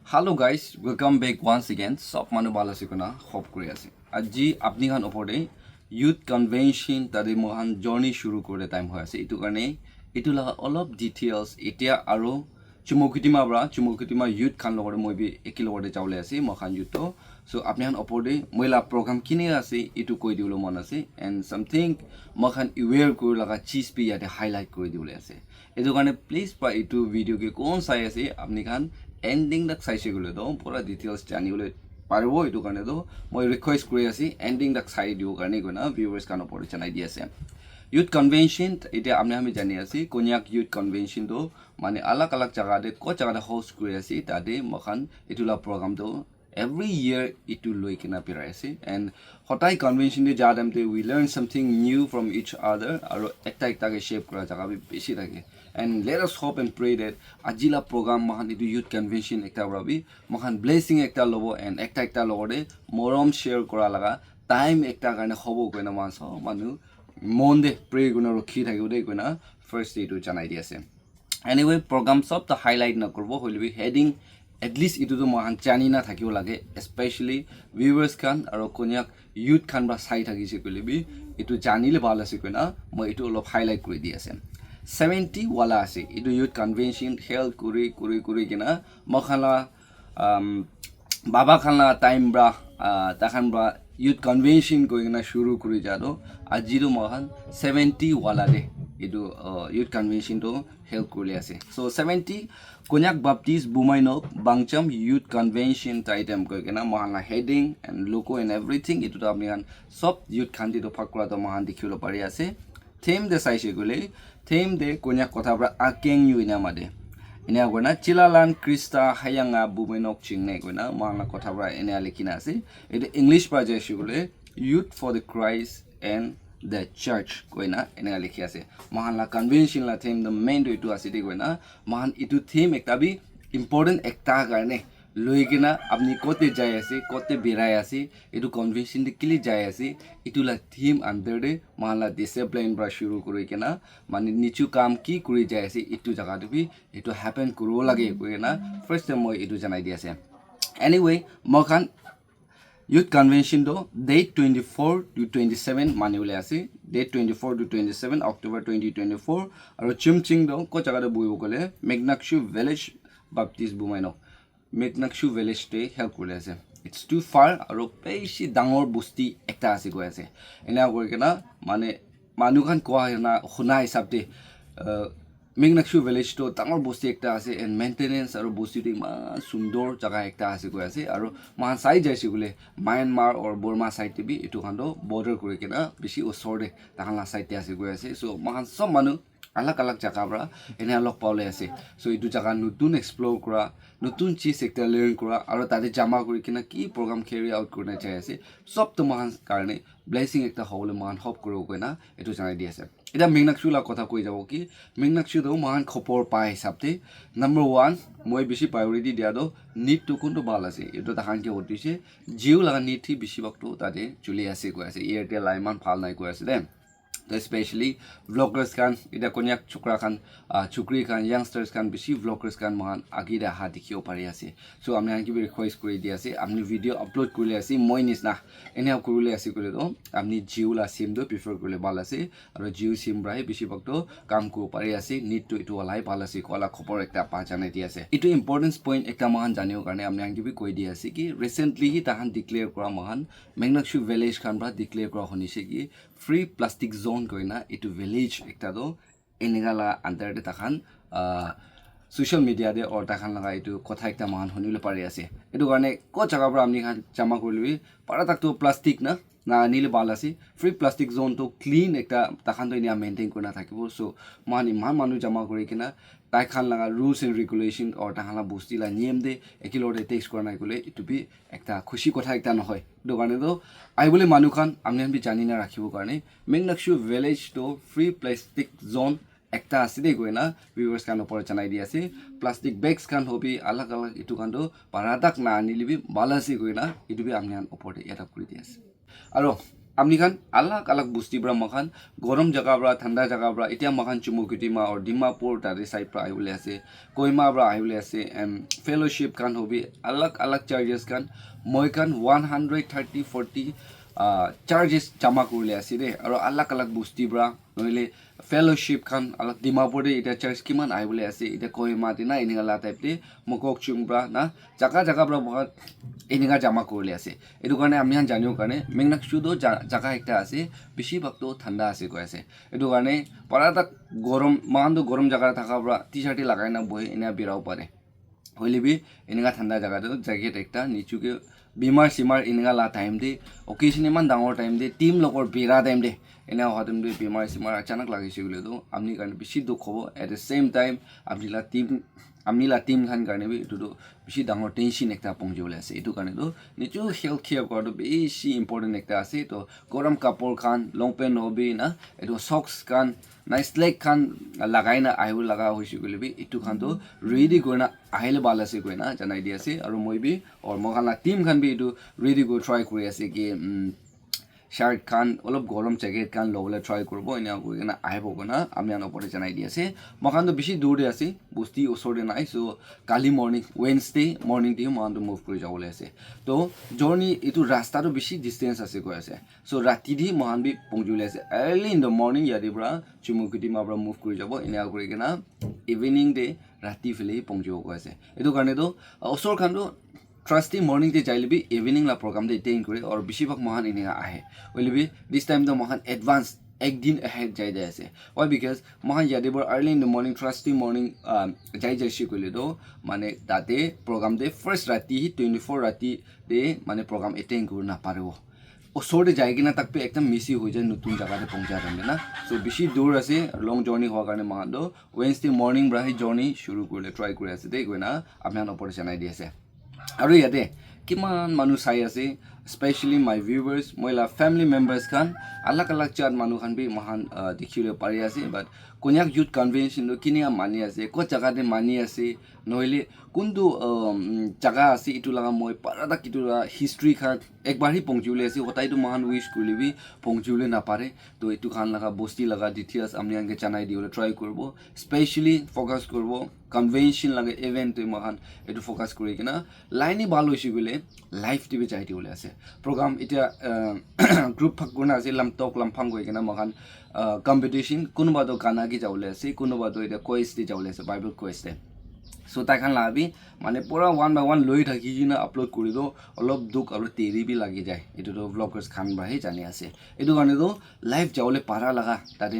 Hello guys, welcome back once again. Sop manu bala sikuna hope kuri ase. Aji apni khan opore youth convention tade mohan journey shuru kore time hoy ase. Itu karne itu laga all of details etia aro chumukitima youth khan logore moi bi eki logore chawle ase mohan youth to. So apni khan opore moila program kini ase itu koi diulo mon ase and something mohan aware kore laga cheese pi yate highlight kore diule ase. Itu karne please pa itu video ke kon sai ase apni khan ending dak sai segule do pura details janibole parbo etu karne do moi request kori asi ending dak sai dio karne gona viewers kan opor chanai di ase youth convention eta amne ami jani asi Konyak youth convention do mane alak jaga de ko jaga de host kori asi tade mokhan etula program do every year itu loi kina pirai ase and hotai convention de jadam te we learn something new from each other aro ekta ke shape kora jaga bi beshi thake and let us hope and pray that ajila program mahan itu youth convention ekta rabi mahan blessing ekta lobo and ekta logode morom share kora laga time ekta karne hobo koina man so manu monde pray guna rokhi thakibode koina first day to janai di ase anyway program sob to highlight na korbo holbi heading at least itu to mahan chani na thakibo lage especially viewers kan aro Konyak youth kan ba sai thakise kolebi itu janile bala ase koina moi itu lop highlight kori di ase 70 wala ase itu youth convention held kuri kina makhala baba khala time bra takhan bra youth convention koina shuru kuri jado ajiru mohan 70 wala de itu youth convention to held kuri ase so 70 Konyak Baptist Bumaino Bangcham youth convention item koina mohan heading and logo and everything itu to apni kan sob youth khandi to phakura to mohan dikhibo pari ase theme de sai segule theme de Konyak kotha bra akeng yu ina made ina gona chilalan krista hayanga bumenok chingne gona manga kotha bra ina likina ase it english pa je segule youth for the Christ and the church koina ina likhi ase mahan la convention la theme the main do itu ase de gona mahan itu theme ekta bi important ekta karne loikina apni kote jai ase kote birai ase etu convention de kili jai ase itu la theme under de mala discipline bra shuru kori kena mane nichu kam ki kuri jai ase itu jaga de bi itu happen kuro lage koina first time moi itu janai di ase anyway mokan youth convention do date 24 to 27 manule ase date 24 to 27 October 2024 aro chimching do ko jaga de boibo gole Monyakshu Village Baptist Bumaino Monyakshu Village Stay help kore ase it's too far aro beshi dangor busti ekta ase go ase ena kore kena mane manu khan ko na khuna hisab de Monyakshu Village to dangor busti ekta ase and maintenance aro busti de ma sundor jaga ekta ase go ase aro man sai jaise gule Myanmar or Burma side te bi etu khan do border kore kena beshi osor de tahan la side te ase go ase so man sob manu alak jaga bra ene alok paule ase so itu jaga nutun explore kora nutun cheese ekta learn kora aro tade jama kori kina ki program carry out korna chahe ase sob to mahan karne blessing ekta hole mahan hope koro koina etu janai di ase eta Monyakshu la kotha koi jabo ki Monyakshu do mahan khopor pai hisabte number 1 moi beshi priority dia do need to kunto bal ase etu tahan ke otise jiu laga need thi beshi bakto tade chuli ase ko ase airtel laiman phal nai ko ase dem especially vloggers kan ida Konyak chukra kan chukri kan youngsters kan beshi vloggers kan mahan agida ha dikhio pari ase so amni anki request kori di ase amni video upload kule ase moi nisna ene kurule ase kule do amni jiu la sim do prefer kule bal ase aro jiu sim brai beshi bakto kam ko pari ase need to itu alai bal ase kola khopor ekta pa janai di ase itu importance point ekta mahan janio karne amni anki bi koi di ase ki recently hi tahan declare kora mahan Monyakshu village kan bra declare kora honise ki free plastic zone koina itu village ekta do enigala under de takhan social media de or takhan laga itu kotha ekta mahan honile pari ase etu karne ko jaga bra amni khan jama korlibi para tak to plastic na nile bala ase free plastic zone to clean ekta takhan to inia maintain korna thakibo so mani manu jama kori kina tai khan laga rules and regulation or takhan la bosti la niyam de ekilo de text korna kole itu bi ekta khushi kotha ekta no hoy do karne do ai bole manu khan amni bi jani na rakhibo karne Monyakshu village to free plastic zone ekta ase de goina viewers kan opor chanai di ase plastic bags kan hobi alak itu kan do paradak na anilibi balasi goina itu bi amni an opor de eta kuri di ase aro আপনি খান আলাগ আলাগ বস্তি পৰা মখান গৰম জায়গা পৰা ঠাণ্ডা জায়গা পৰা এতিয়া মখান চুমুকুটিমা আৰু ডিমাপুৰ তাৰে সাইড পৰা আহিবলৈ আছে কইমা পৰা আহিবলৈ আছে ফেলোশ্বিপ খান হবি আলাগ আলাগ চাৰ্জেছ খান মই খান 130-40 চাৰ্জেছ জমা কৰিলে আছে দে আৰু আলাগ আলাগ বস্তি পৰা নহলে ফেলোশ্বিপ খান আলাগ ডিমাপুৰ এটা চাৰ্জ কিমান আহিবলৈ আছে এটা কইমা দিনা এনেগলা টাইপ দে মকক চুংব্ৰা না জায়গা পৰা বহুত এনেগা জমা কৰিলে আছে এইটো কাৰণে আমি জানিও কাৰণে মেঘনাকচুতো জায়গা একটা আছে বেছিভাগতো ঠাণ্ডা আছে কৈ আছে এইটো কাৰণে পৰা তাক গৰম মানটো গৰম জায়গা থাকা পৰা টি চাৰ্টি লাগাই না বহি এনে বিৰাও পাৰে হইলেবি এনেগা ঠাণ্ডা জায়গাটো জেকেট একটা নিচুকে বিমাৰ সিমাৰ এনেগা লা টাইম দে অকেশন ইমান ডাঙৰ টাইম দে টিম লগৰ বিৰা টাইম দে এনে অহা টাইম দে বিমাৰ সিমাৰ আচানক লাগিছে গলেতো আপনি কাৰণে বেছি দুখ হ'ব এট দ্য সেম টাইম আপনি লা টিম খান কাৰণে বি এটো বেছি ডাঙৰ টেনশন একটা পঞ্জিবলৈ আছে এটো কাৰণে তো নিচু হেলথ কেয়াৰ কৰাটো বেছি ইম্পৰ্টেন্ট একটা আছে তো গৰম কাপোৰ খান লং পেন্ট হবি না এটো সক্স খান না স্লেক খান লাগাই না আহিব লগা হৈছে গলেবি এটো খান তো ৰেডি কৰিনা আহিলে ভাল আছে কইনা জানাই দি আছে আৰু মই বি আৰু মখানা টিম খান বি এটো ৰেডি কৰি ট্ৰাই কৰি আছে কি শার্ট খান অলপ গরম জ্যাকেট খান লবলে ট্রাই করব এনে কইনা আহিব কোনা আমি আনপরে জানাই দি আছে মখান তো বেশি দূরে আছে বস্তি ওচরে নাই সো কালি মর্নিং ওয়েডনেসডে মর্নিং দি মখান তো মুভ করে যাবলে আছে তো জার্নি এটো রাস্তাটো বেশি ডিস্টেন্স আছে কই আছে সো রাতি দি মখান বি পৌঁছলে আছে আর্লি ইন দ্য মর্নিং ইয়াদিবরা চুমুকুটি মাবরা মুভ করে যাব এনে করে কিনা ইভিনিং ডে রাতি ফেলে পৌঁছব কই আছে এটো কারণে তো ওচর খান তো Trusty morning de jailibi evening la program de attain kore or bishibak mohan inega ahe oilibi this time the mohan advance ek din ahead jai jai ase why because mohan yadibor early in the morning trusty morning jai jai shi kole do mane tate program de first rati 24 rati de mane program attain kor na parebo ওচৰতে যাই কিনা তাক একদম মিছি হৈ যায় নতুন জায়গাতে পৌঁছা যাবে না সো বেছি দূৰ আছে লং জাৰ্নি হোৱাৰ কাৰণে মহাটো ওয়েডনেসডে মৰ্নিং পৰা হি জাৰ্নি শুৰু কৰিলে ট্ৰাই কৰি আছে দেই কইনা আপোনাৰ ওপৰত জানাই দি আছে আৰু ইয়াতে কিমান মানুহ চাই আছে স্পেশালি মাই ভিউৱাৰ্স মইলা ফ্যামিলি মেম্বাৰ্স খান আলাগ আলাগ চাত মানুহ খান বি মহান দেখিবলৈ পাৰি আছে বাট কন্যাক ইউথ কনভেনশন কিনিয়া মানি আছে ক'ত জায়গাতে মানি আছে নহলে কোনটো জায়গা আছে ইটো লাগা মই পাৰাটা কিটো হিষ্ট্ৰী খান একবাৰ হি পঞ্জিবলৈ আছে হতাইটো মহান উইশ কৰিবি পঞ্জিবলৈ নাপাৰে তো ইটো খান লাগা বস্তি লাগা ডিটেইলস আমি আনকে জানাই দিবলৈ ট্ৰাই কৰিব স্পেশালি ফোকাস কৰিব কনভেনশন লাগে ইভেন্ট মহান এটো ফোকাস কৰি কিনা লাইনি ভাল হৈছে গলে লাইভ টিভি চাই দিবলৈ আছে program এতিয়া গ্ৰুপ ভাগ গুনা আছে লামটক লামফাং গৈ কিনা মহান কম্পিটিশন কোনোবা তো গানা কি যাবলৈ আছে কোনোবা তো এটা কুইজ দি যাবলৈ আছে বাইবেল কুইজ দে সো তাইখান লাবি মানে পুরা 1 by 1 লৈ থাকি কিনা আপলোড কৰি দো অলপ দুখ আৰু তেৰি বি লাগি যায় এটো তো ব্লগাৰ্স খান বাহি জানি আছে এটো কাৰণে তো লাইভ যাবলৈ পাৰা লাগা তাতে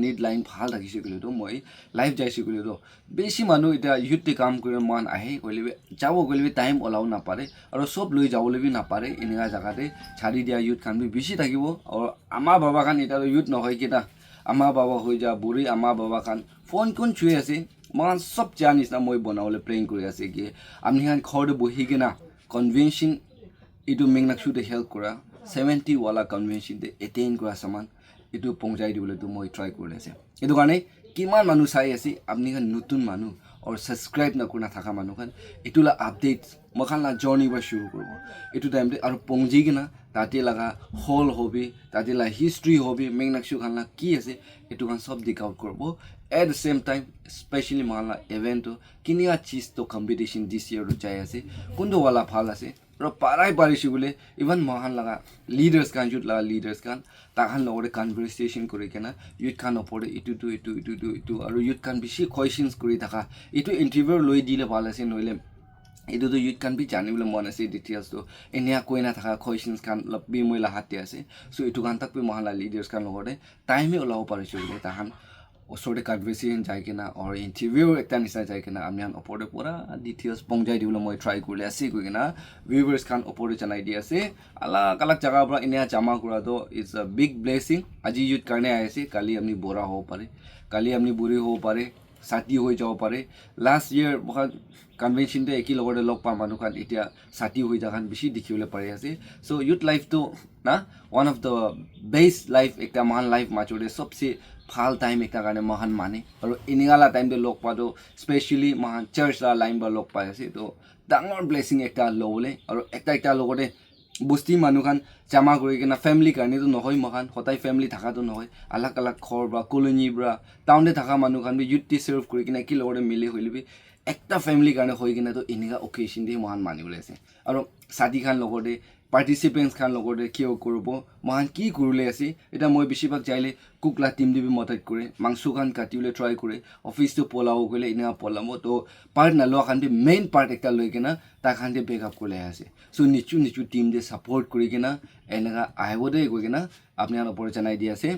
নিট লাইন ভাল ৰাখিছে গলে তো মই লাইভ যাইছে গলে তো বেছি মানুহ এটা ইউতে কাম কৰি মান আহে কইলে যাব গলে টাইম অলাও না পাৰে আৰু সব লৈ যাবলৈ বি না পাৰে এনেগা জায়গাতে ছাড়ি দিয়া ইউথ খান বি বেছি থাকিব আৰু আমাৰ বাবা খান এটা ইউথ নহয় কিটা আমাৰ বাবা হৈ যা বুঢ়ী আমাৰ বাবা খান ফোন কোন চুই আছে মান সব জানিস না মই বনাবলে প্লেন কৰি আছে কি আমি খান ঘৰতে বহি কিনা কনভেনশন ইটো মেঘনাকচুতে হেল্প কৰা 70 वाला কনভেনশন দে এটেইন কৰা সমান ইটো পঞ্চাই দিবলৈ তো মই ট্ৰাই কৰি আছে এটো কাৰণে কিমান মানুহ চাই আছে আপনি খান নতুন মানুহ और सब्सक्राइब न करना थाका मानु खान इटुला अपडेट मखान ला जर्नी बा शुरू करबो इटु टाइम दे और पहुंची किना ताते लगा हॉल होबे ताते ला हिस्ट्री होबे मेघनाकचु खान ला की আছে इटु खान सब दिक आउट करबो at the same time especially माला इवेंट किनिया चीज तो कंपटीशन दिस ईयर चाइ আছে कुंदो वाला फाल আছে र पाराई पारिसि बोले इवन महान लगा लीडर्स कान जुट लगा लीडर्स कान ताखान लगरे कन्भरसेशन करे केना युथ खान ओपरे इटु আৰু युथ खान बेसी क्वेश्चंस কৰি থাকা इटु इंटरव्यू লৈ দিলে ভাল আছে নইলে इटु तो युथ खान बि जानिबले मन আছে डिटेल्स तो एनिया कोइना থাকা क्वेश्चंस खान लबि मैला हाते আছে सो इटु खान तक महाला लीडर्स खान लगरे टाइम ओलाव पारिसि बोले ताखान ওচৰতে কনভাৰসেশন যাই কিনা আৰু ইন্টাৰভিউ একটা নিচা যাই কিনা আমি আন ওপৰতে পুৰা ডিটেইলস পঞ্জাই দিবলৈ মই ট্ৰাই কৰি আছে কই কিনা ভিউৱাৰ্স খান ওপৰতে জানাই দি আছে আলাগ আলাগ জায়গাৰ পৰা ইনিয়া জামা কৰাটো ইজ আ বিগ ব্লেসিং আজি ইউথ কাৰণে আইছে কালি আপনি বড়া হ'ব পাৰে কালি আপনি বুঢ়ী হ'ব পাৰে সাথী হৈ যাব পাৰে লাষ্ট ইয়াৰ বহুত কনভেনশন দে একি লগতে লগ পা মানুহ খান এতিয়া সাথী হৈ যাখান বেছি দেখিবলৈ পাৰি আছে সো ইউথ লাইফ তো না one of the best life একটা মান লাইফ মাচুৰে সবচে ভাল টাইম একটা কাৰণে মহান মানে আৰু ইনিগালা টাইম দে লগ পাতো স্পেশালি মহান চাৰ্চ লা লাইন বা লগ পাই আছে তো ডাঙৰ ব্লেসিং একটা লবলে আৰু একটা লগতে বস্তি মানুখান জামা কৰি কিনা ফেমিলি কাৰণেতো নহয় মহান সদায় ফেমিলি থাকাটো নহয় আলাক আলাক ঘৰ বা কলনি বা টাউনে থকা মানুহখান বি ইউথ চাৰ্ভ কৰি কিনা কি লগতে মিলি হইলিবি একটা ফেমিলি কাৰণে হৈ কিনা তো এনেকা অকেশন দি মহান মানিবলৈ আছে আৰু সাদি খান লগতে পাৰ্টিচিপেণ্টছ খান লগতে কিয় কৰিব মহান কি কৰিলে আছে এটা মই বেছিভাগ চাইলে কুকলা টিম দিবি মদত কৰে মাংস খান কাটিবলৈ ট্ৰাই কৰে অফিচটো পলাও কৰিলে এনেকা পলাব তো পাৰ্ট নালোৱা খান মেইন পাৰ্ট একটা লৈ কিনা তাক খান বেকআপ কৰি আছে সো নিচু টিম দিয়ে সাপোৰ্ট কৰি কিনা এনেকা আহিব দে গৈ কিনা আপোনাৰ ওপৰত জনাই দি আছে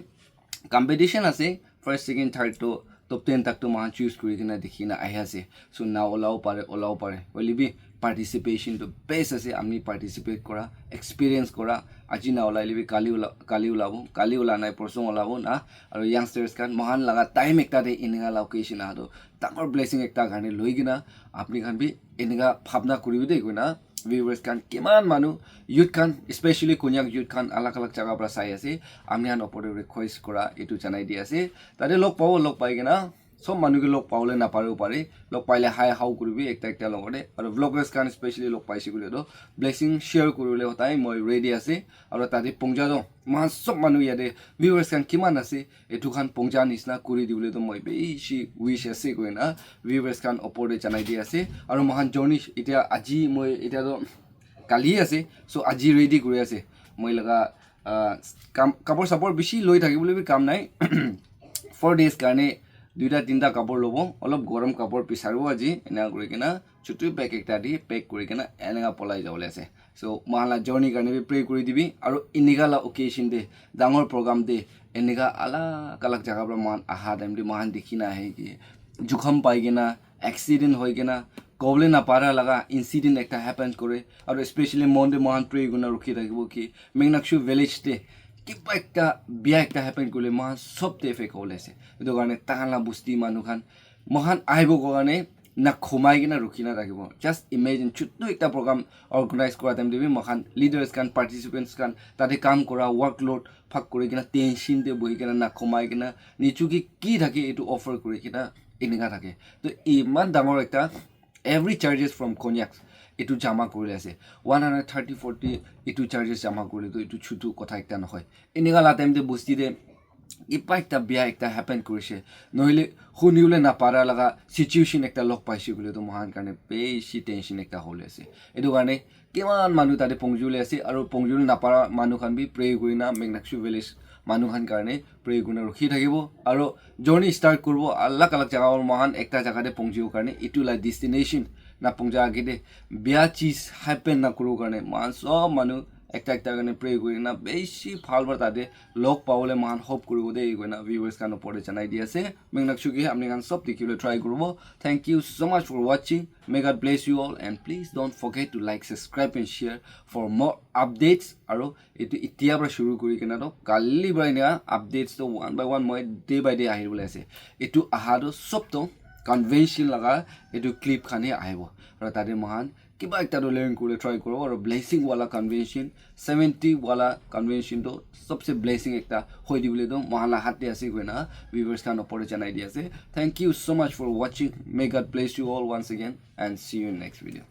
কম্পিটিশ্যন আছে ফাৰ্ষ্ট ছেকেণ্ড থাৰ্ড তো টপ 10 तक तो मान चूज करी किना देखी ना आया से सो ना ओलाओ पारे ओलिबी पार्टिसिपेशन तो बेस्ट আছে আমি পার্টিসিপেট করা এক্সপেরিয়েন্স করা আজি না ওলাইলিবি কালি ওলা নাই পরসং ওলাবো না আৰু ইয়াংস্টাৰ্স কান মহান লাগা টাইম একটা দে এনেগা লোকেশন আদো তাকৰ ব্লেসিং একটা গানে লৈ কিনা আপনি খান বি এনেগা ভাবনা করিবি দে কইনা viewers kan kiman manu youth kan especially Konyak youth kan alak jaga pra sai ase ami han opore request kora etu janai di ase tade log pai gena সব মানুষকে লগ পাওলে না পারেও পারে লগ পাইলে হাই হাউ করবি একটা লগতে আর Bloggers কান specially লগ পাইছি বলে তো ব্লেসিং শেয়ার করলে হতাই মই রেডি আছে আর তাতে পংজা দো মা সব মানুষ ইয়াতে ভিউয়ার্স কান কিমান আছে এটু খান পংজা নিসনা কৰি দিবলে তো মই বেশি উইশ আছে কই না ভিউয়ার্স কান ওপরে জানাই দি আছে আর মহান জার্নি এটা আজি মই এটা তো কালি আছে সো আজি রেডি কৰি আছে মই লগা কাপড় সাপড় বেশি লৈ থাকিবলে কাম নাই 4 days কাৰণে দুইটা তিনটা কাপড় লব অলপ গৰম কাপড় পিছাৰব আজি এনা কৰি কিনা ছুটি প্যাক একটা দি প্যাক কৰি কিনা এনেকা পলাই যাবলে আছে সো মহালা জাৰ্নি কাৰণে প্ৰে কৰি দিবি আৰু ইনিগালা অকেশন দে ডাঙৰ প্ৰগ্ৰাম দে এনেকা আলাক জায়গা পৰা মান আহা টাইম দি মহান দেখি না আহে কি জুখাম পাই কিনা এক্সিডেন্ট হৈ কিনা কবলে না পারা লাগা ইনসিডেন্ট একটা হ্যাপেন করে আর স্পেশালি মনদে মহান প্রে গুনা রুখি থাকিব কি Monyakshu Village Stay কিবা একটা বিয়া একটা হ্যাপেন করলে মহান সব এফেক্ট হলে আছে এটো কারণে তাহালা বস্তি মানুহ খান মহান আহিব কাৰণে না ঘুমাই কিনা ৰখি না থাকিব জাস্ট ইমেজিন ছোট্ট একটা প্রোগ্রাম অর্গানাইজ করা টাইম দিবি মহান লিডার্স কান পার্টিসিপেন্টস কান তাতে কাম করা ওয়ার্কলোড ফাক কৰি কিনা টেনশন দিয়ে বহি কিনা না ঘুমাই কিনা নিচুকি কি থাকে এইটো অফার কৰি কিনা এনেকা থাকে তো ইমান ডাঙৰ একটা every charges from Konyak এটু জামা কৰিলে আছে 130-40 এটু চাৰ্জেস জামা কৰিলে তো এটু ছোট কথা একটা নহয় এনেকা লা টাইম দে বস্তি দে ইপা একটা বিয়া একটা হ্যাপেন কৰিছে নহলে শুনিলে না পাৰা লাগা সিচুয়েশন একটা লগ পাইছি বলে তো মহান কাৰণে বেশি টেনশন একটা হলে আছে এটু কাৰণে কিমান মানুহ তাতে পংজুলে আছে আৰু পংজুলে না পাৰা মানুহ খান বি প্ৰে কৰি না Monyakshu Village মানুহ খান কাৰণে প্ৰে গুনা ৰখি থাকিব আৰু জাৰ্নি স্টাৰ্ট কৰব আলাক জায়গাৰ মহান একটা জায়গাতে পংজিও কাৰণে এটু লা ডেস্টিনেশন না পংজা আগে দে বিয়া চিজ হ্যাপেন না করব কাৰণে মান সব মানুহ একটা কাৰণে প্ৰে কৰি না বেশি ভালবাৰ তাতে লগ পাওলে মহান হোপ কৰিব দে কইনা ভিউয়ার্স কান ওপরে জানাই দি আছে Monyakshu কি আপনি কান সব দেখিলে ট্রাই করব thank you so much for watching may God bless you all and please don't forget to like subscribe and share for more updates আৰু এটো ইতিয়া পৰা শুৰু কৰি কিনা তো কালি বাইনা আপডেটস তো ওয়ান বাই ওয়ান মই ডে বাই ডে আহিবলে আছে এটো আহাদো সব তো কনভেনশন লাগা এটো ক্লিপ খানে আহিব আৰু তাতে মহান কিবা একটা লার্ন করে ট্রাই করব আর ব্লেসিং वाला কনভেনশন 70 वाला কনভেনশন তো সবচেয়ে ব্লেসিং একটা হই দিবলে তো মহালা হাতে আছে কইনা ভিউয়ার্স কান ওপরে জানাই দি আছে thank you so much for watching may God bless you all once again and see you in next video